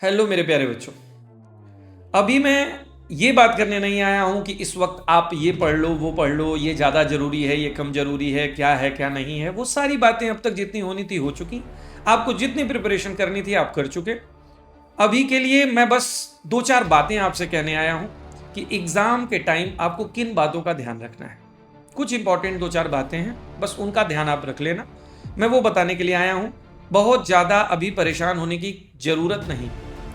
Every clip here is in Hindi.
हेलो मेरे प्यारे बच्चों। अभी मैं ये बात करने नहीं आया हूं कि इस वक्त आप ये पढ़ लो वो पढ़ लो, ये ज़्यादा ज़रूरी है ये कम ज़रूरी है क्या नहीं है। वो सारी बातें अब तक जितनी होनी थी हो चुकी। आपको जितनी प्रिपरेशन करनी थी आप कर चुके। अभी के लिए मैं बस दो चार बातें आपसे कहने आया हूं कि एग्ज़ाम के टाइम आपको किन बातों का ध्यान रखना है। कुछ इंपॉर्टेंट दो चार बातें हैं, बस उनका ध्यान आप रख लेना। मैं वो बताने के लिए आया हूं। बहुत ज़्यादा अभी परेशान होने की ज़रूरत नहीं।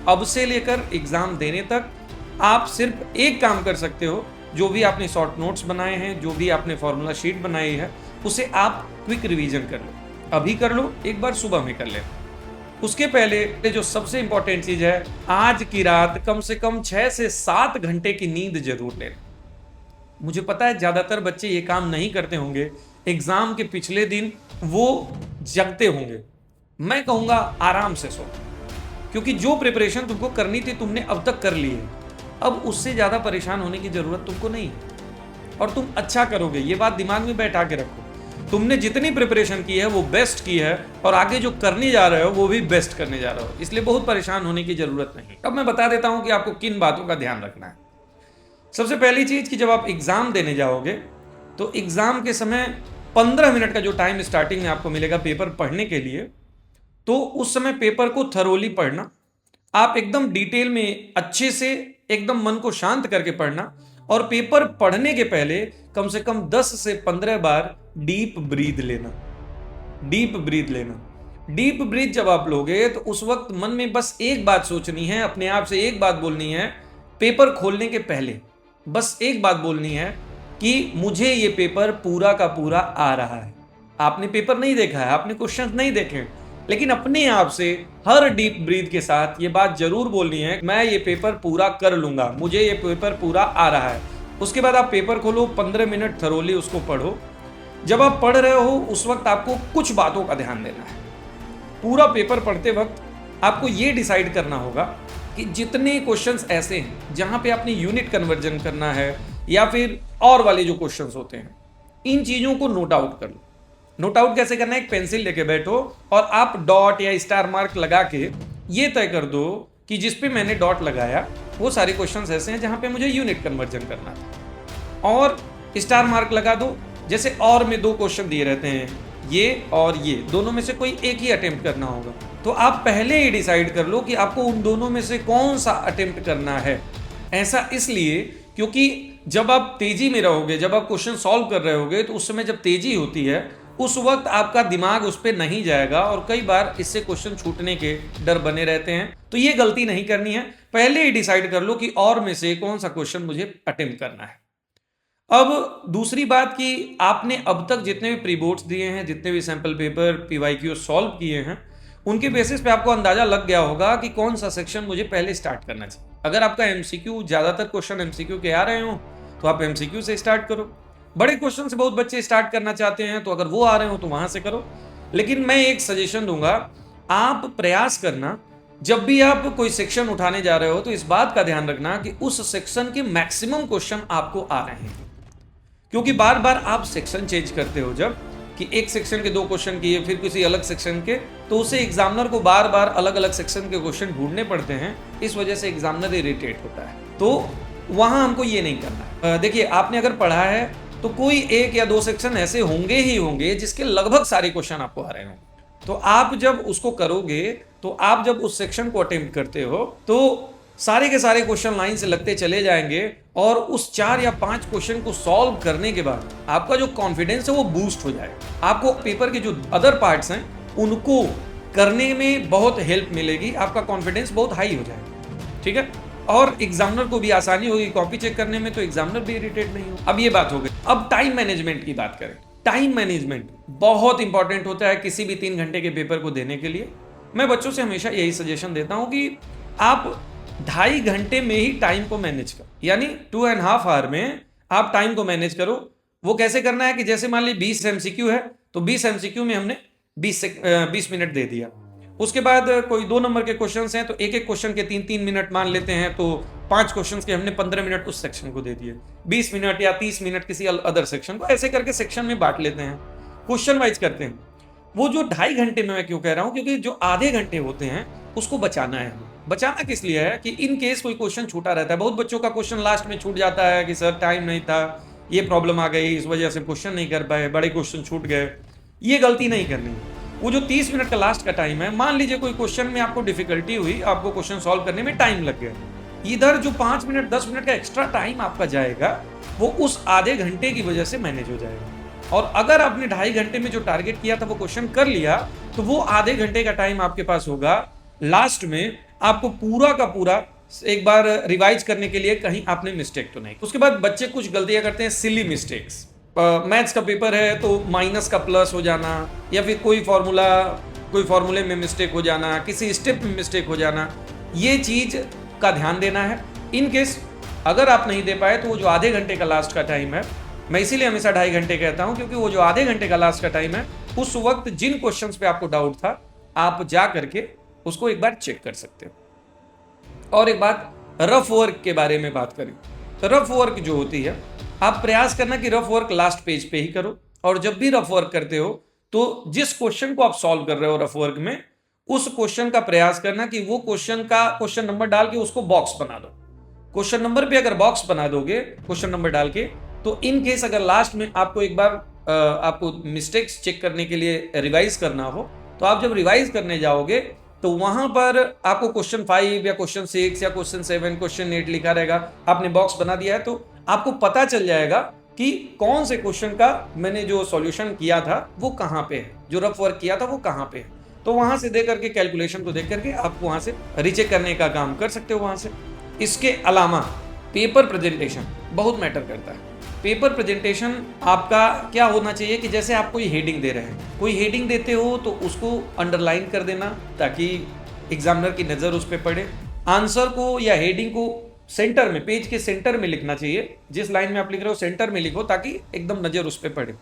अब से लेकर एग्ज़ाम देने तक आप सिर्फ एक काम कर सकते हो। जो भी आपने शॉर्ट नोट्स बनाए हैं, जो भी आपने फॉर्मूला शीट बनाई है, उसे आप क्विक रिवीजन कर लो। अभी कर लो, एक बार सुबह में कर लेना। उसके पहले जो सबसे इंपॉर्टेंट चीज है, आज की रात कम से कम 6 से 7 घंटे की नींद जरूर लेना। मुझे पता है ज्यादातर बच्चे ये काम नहीं करते होंगे। एग्जाम के पिछले दिन वो जगते होंगे। मैं कहूंगा आराम से सो, क्योंकि जो प्रिपरेशन तुमको करनी थी तुमने अब तक कर ली है। अब उससे ज्यादा परेशान होने की जरूरत तुमको नहीं है और तुम अच्छा करोगे। ये बात दिमाग में बैठा के रखो। तुमने जितनी प्रिपरेशन की है वो बेस्ट की है और आगे जो करने जा रहे हो वो भी बेस्ट करने जा रहे हो, इसलिए बहुत परेशान होने की जरूरत नहीं। अब मैं बता देता हूं कि आपको किन बातों का ध्यान रखना है। सबसे पहली चीज कि जब आप एग्जाम देने जाओगे तो एग्जाम के समय 15 मिनट का जो टाइम स्टार्टिंग में आपको मिलेगा पेपर पढ़ने के लिए, तो उस समय पेपर को थरोली पढ़ना। आप एकदम डिटेल में अच्छे से एकदम मन को शांत करके पढ़ना और पेपर पढ़ने के पहले कम से कम 10 से 15 बार डीप ब्रीथ लेना। डीप ब्रीथ लेना। डीप ब्रीथ जब आप लोगे तो उस वक्त मन में बस एक बात सोचनी है, अपने आप से एक बात बोलनी है। पेपर खोलने के पहले बस एक बात बोलनी है कि मुझे ये पेपर पूरा का पूरा आ रहा है। आपने पेपर नहीं देखा है, आपने क्वेश्चंस नहीं देखे, लेकिन अपने आप से हर डीप ब्रीथ के साथ ये बात जरूर बोलनी है, मैं ये पेपर पूरा कर लूंगा, मुझे ये पेपर पूरा आ रहा है। उसके बाद आप पेपर खोलो, 15 मिनट थरोली उसको पढ़ो। जब आप पढ़ रहे हो उस वक्त आपको कुछ बातों का ध्यान देना है। पूरा पेपर पढ़ते वक्त आपको ये डिसाइड करना होगा कि जितने क्वेश्चंस ऐसे हैं जहां पे आपने यूनिट कन्वर्जन करना है या फिर और वाले जो क्वेश्चंस होते हैं, इन चीजों को नोट आउट कर लो। नोट आउट कैसे करना है? एक पेंसिल लेके बैठो और आप डॉट या स्टार मार्क लगा के ये तय कर दो कि जिस पे मैंने डॉट लगाया वो सारे क्वेश्चंस ऐसे हैं जहां पे मुझे यूनिट कन्वर्जन करना था, और स्टार मार्क लगा दो। जैसे और में दो क्वेश्चन दिए रहते हैं, ये और ये, दोनों में से कोई एक ही अटेम्प्ट करना होगा, तो आप पहले ही डिसाइड कर लो कि आपको उन दोनों में से कौन सा अटेम्प्ट करना है। ऐसा इसलिए क्योंकि जब आप तेजी में रहोगे, जब आप क्वेश्चन सॉल्व कर रहे होगे, तो उस समय जब तेजी होती है उस वक्त आपका दिमाग उस पर नहीं जाएगा और कई बार इससे क्वेश्चन छूटने के डर बने रहते हैं। तो ये गलती नहीं करनी है, पहले ही डिसाइड कर लो कि और में से कौन सा क्वेश्चन मुझे अटेम्प्ट करना है। अब दूसरी बात कि आपने अब तक जितने भी प्री बोर्ड्स दिए हैं, जितने भी सैंपल पेपर पीवाईक्यू सॉल्व किए हैं, उनके बेसिस पे आपको अंदाजा लग गया होगा कि कौन सा सेक्शन मुझे पहले स्टार्ट करना चाहिए। अगर आपका एमसीक्यू, ज्यादातर क्वेश्चन एमसीक्यू के आ रहे हो तो आप एमसीक्यू से स्टार्ट करो। बड़े क्वेश्चन से बहुत बच्चे स्टार्ट करना चाहते हैं, तो अगर वो आ रहे हो तो वहां से करो। लेकिन मैं एक सजेशन दूंगा, आप प्रयास करना जब भी आप कोई सेक्शन उठाने जा रहे हो तो इस बात का ध्यान रखना कि उस सेक्शन के मैक्सिमम क्वेश्चन आपको आ रहे हैं। क्योंकि बार बार आप सेक्शन चेंज करते हो, जब कि एक सेक्शन के दो क्वेश्चन किए फिर किसी अलग सेक्शन के, तो उसे एग्जामिनर को बार बार अलग अलग सेक्शन के क्वेश्चन ढूंढने पड़ते हैं। इस वजह से एग्जामिनर इरिटेट होता है, तो वहां हमको ये नहीं करना है। देखिए, आपने अगर पढ़ा है तो कोई एक या दो सेक्शन ऐसे होंगे ही होंगे जिसके लगभग सारे क्वेश्चन आपको आ रहे होंगे। तो आप जब उसको करोगे, तो आप जब उस सेक्शन को अटेम्प्ट करते हो तो सारे के सारे क्वेश्चन लाइन से लगते चले जाएंगे और उस 4 या 5 क्वेश्चन को सॉल्व करने के बाद आपका जो कॉन्फिडेंस है वो बूस्ट हो जाएगा। आपको पेपर के जो अदर पार्ट्स हैं उनको करने में बहुत हेल्प मिलेगी, आपका कॉन्फिडेंस बहुत हाई हो जाएगा। ठीक है, और एग्जामिनर को भी आसानी होगी कॉपी चेक करने में, तो एग्जामिनर भी इरिटेट नहीं हो। अब ये बात हो गई। अब टाइम मैनेजमेंट की बात करें। टाइम मैनेजमेंट बहुत इंपॉर्टेंट होता है किसी भी 3 घंटे के पेपर को देने के लिए। मैं बच्चों से हमेशा यही सजेशन देता हूं कि आप 2.5 घंटे में ही टाइम को मैनेज करो, यानी 2.5 आवर में आप टाइम को मैनेज करो। वो कैसे करना है कि जैसे मान ली 20 एमसीक्यू है तो 20 एमसीक्यू में हमने 20 मिनट दे दिया। उसके बाद कोई 2 नंबर के क्वेश्चंस हैं तो एक एक क्वेश्चन के 3-3 मिनट मान लेते हैं, तो 5 क्वेश्चंस के हमने 15 मिनट उस सेक्शन को दे दिए, 20 मिनट या 30 मिनट किसी अदर सेक्शन को। ऐसे करके सेक्शन में बांट लेते हैं, क्वेश्चन वाइज करते हैं। वो जो 2.5 घंटे में मैं क्यों कह रहा हूँ, क्योंकि जो आधे घंटे होते हैं उसको बचाना है हमें। बचाना किस लिए है कि इन केस कोई क्वेश्चन छूटा रहता है। बहुत बच्चों का क्वेश्चन लास्ट में छूट जाता है कि सर टाइम नहीं था, ये प्रॉब्लम आ गई, इस वजह से क्वेश्चन नहीं कर पाए, बड़े क्वेश्चन छूट गए। ये गलती नहीं करनी है। वो जो 30 मिनट का लास्ट का टाइम है, मान लीजिए कोई क्वेश्चन में आपको डिफिकल्टी हुई, आपको क्वेश्चन सॉल्व करने में टाइम लग गया, इधर जो 5 मिनट 10 मिनट का एक्स्ट्रा टाइम आपका जाएगा वो उस आधे घंटे की वजह से मैनेज हो जाएगा। और अगर आपने 2.5 घंटे में जो टारगेट किया था वो क्वेश्चन कर लिया, तो वो आधे घंटे का टाइम आपके पास होगा लास्ट में आपको पूरा का पूरा एक बार रिवाइज करने के लिए, कहीं आपने मिस्टेक तो नहीं। उसके बाद बच्चे कुछ गलतियां करते हैं, सिली मिस्टेक्स। मैथ्स का पेपर है तो माइनस का प्लस हो जाना, या फिर कोई फॉर्मूले में मिस्टेक हो जाना, किसी स्टेप में मिस्टेक हो जाना, ये चीज का ध्यान देना है। इन केस अगर आप नहीं दे पाए तो वो जो आधे घंटे का लास्ट का टाइम है, मैं इसीलिए हमेशा 2.5 घंटे कहता हूं, क्योंकि वो जो आधे घंटे का लास्ट का टाइम है, उस वक्त जिन क्वेश्चंस पे आपको डाउट था आप जा करके उसको एक बार चेक कर सकते हो। और एक बात रफ वर्क के बारे में बात करें तो रफ वर्क जो होती है, आप प्रयास करना कि रफ वर्क लास्ट पेज पे ही करो। और जब भी रफ वर्क करते हो तो जिस क्वेश्चन को आप सॉल्व कर रहे हो रफ वर्क में, उस क्वेश्चन का प्रयास करना कि वो क्वेश्चन नंबर डाल के उसको बॉक्स बना दो। क्वेश्चन नंबर पे अगर बॉक्स बना दोगे क्वेश्चन नंबर डाल के, तो इन केस अगर लास्ट में आपको एक बार आपको मिस्टेक्स चेक करने के लिए रिवाइज करना हो, तो आप जब रिवाइज करने जाओगे तो वहां पर आपको क्वेश्चन 5 या क्वेश्चन 6 या क्वेश्चन 7 क्वेश्चन 8 लिखा रहेगा, आपने बॉक्स बना दिया है, तो आपको पता चल जाएगा कि कौन से क्वेश्चन का मैंने जो सॉल्यूशन किया था वो कहां पे है, जो रफ वर्क किया था वो कहां पे है। तो वहां से देख करके कैलकुलेशन को देख करके आप वहां से रीचेक करने का काम कर सकते हो वहां से। इसके अलावा पेपर प्रेजेंटेशन बहुत मैटर करता है। पेपर प्रेजेंटेशन आपका क्या होना चाहिए कि जैसे आप कोई हेडिंग दे रहे हैं, कोई हेडिंग देते हो तो उसको अंडरलाइन कर देना ताकि एग्जामिनर की नज़र उस पर पड़े। आंसर को या हेडिंग को सेंटर में, पेज के सेंटर में लिखना चाहिए। जिस लाइन में आप लिख रहे हो सेंटर में लिखो ताकि एकदम नज़र उस पर पड़े।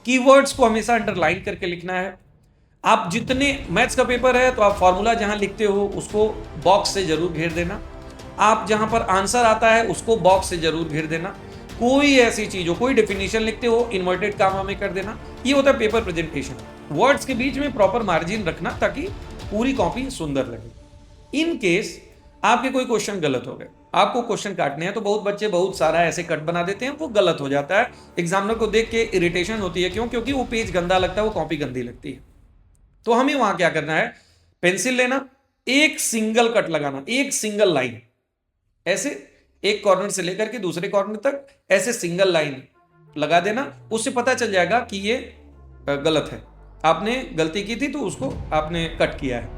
कीवर्ड्स को हमेशा अंडरलाइन करके लिखना है। आप जितने मैथ्स का पेपर है तो आप फॉर्मूला जहां लिखते हो उसको बॉक्स से जरूर घेर देना। आप जहां पर आंसर आता है उसको बॉक्स से जरूर घेर देना। कोई ऐसी चीज हो, कोई डेफिनेशन लिखते हो, इन्वर्टेड कामा में कर देना। ये होता है पेपर प्रेजेंटेशन। वर्ड्स के बीच में प्रॉपर मार्जिन रखना ताकि पूरी कॉपी सुंदर लगे। इन केस आपके कोई क्वेश्चन गलत हो गए, आपको क्वेश्चन काटने हैं, तो बहुत बच्चे बहुत सारा ऐसे कट बना देते हैं, वो गलत हो जाता है। एग्जामिनर को देख के इरिटेशन होती है। क्यों? क्योंकि वो पेज गंदा लगता है, वो कॉपी गंदी लगती है। तो हमें वहां क्या करना है, पेंसिल लेना, एक सिंगल कट लगाना, एक सिंगल लाइन, ऐसे एक कॉर्नर से लेकर के दूसरे कॉर्नर तक ऐसे सिंगल लाइन लगा देना। उससे पता चल जाएगा कि ये गलत है, आपने गलती की थी तो उसको आपने कट किया है।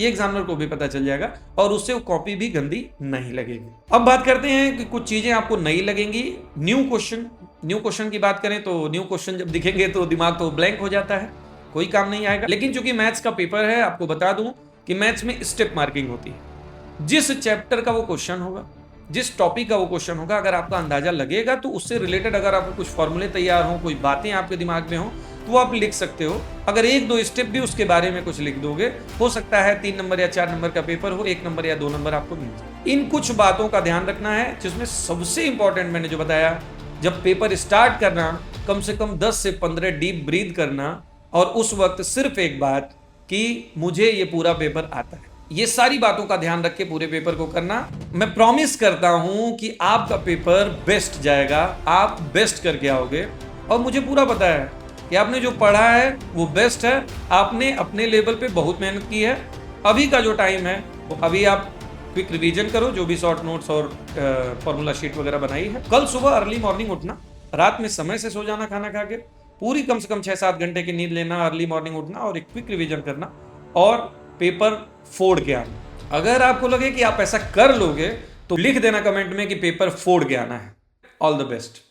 ये एग्जामिनर को भी पता चल जाएगा और उससे वो कॉपी भी गंदी नहीं लगेगी। अब बात करते हैं कि कुछ चीजें आपको नई लगेंगी। न्यू क्वेश्चन की बात करें तो न्यू क्वेश्चन जब दिखेंगे तो दिमाग तो ब्लैंक हो जाता है, कोई काम नहीं आएगा। लेकिन चूंकि मैथ्स का पेपर है, आपको बता दूं कि मैथ्स में स्टेप मार्किंग होती है। जिस चैप्टर का वो क्वेश्चन होगा, जिस टॉपिक का वो क्वेश्चन होगा, अगर आपका अंदाजा लगेगा तो उससे रिलेटेड अगर आपको कुछ फॉर्मूले तैयार हो, कोई बातें आपके दिमाग में हो, तो आप लिख सकते हो। अगर 1-2 स्टेप भी उसके बारे में कुछ लिख दोगे, हो सकता है 3 नंबर या 4 नंबर का पेपर हो, 1 नंबर या 2 नंबर आपको मिल जाए। इन कुछ बातों का ध्यान रखना है, जिसमें सबसे इंपॉर्टेंट मैंने जो बताया, जब पेपर स्टार्ट करना कम से कम 10 से 15 डीप ब्रीथ करना, और उस वक्त सिर्फ एक बात कि मुझे ये पूरा पेपर आता है। ये सारी बातों का ध्यान रख के पूरे पेपर को करना। मैं प्रॉमिस करता हूं कि आपका पेपर बेस्ट जाएगा, आप बेस्ट करके आओगे। और मुझे पूरा पता है कि आपने जो पढ़ा है वो बेस्ट है, आपने अपने लेवल पे बहुत मेहनत की है। अभी का जो टाइम है वो अभी आप क्विक रिवीजन करो, जो भी शॉर्ट नोट्स और फॉर्मूला शीट वगैरह बनाई है। कल सुबह अर्ली मॉर्निंग उठना, रात में समय से सो जाना, खाना खा के पूरी कम से कम 6-7 घंटे की नींद लेना, अर्ली मॉर्निंग उठना और एक क्विक रिवीजन करना और पेपर फोड़ के आना। अगर आपको लगे कि आप ऐसा कर लोगे तो लिख देना कमेंट में कि पेपर फोड़ के आना है। All the best.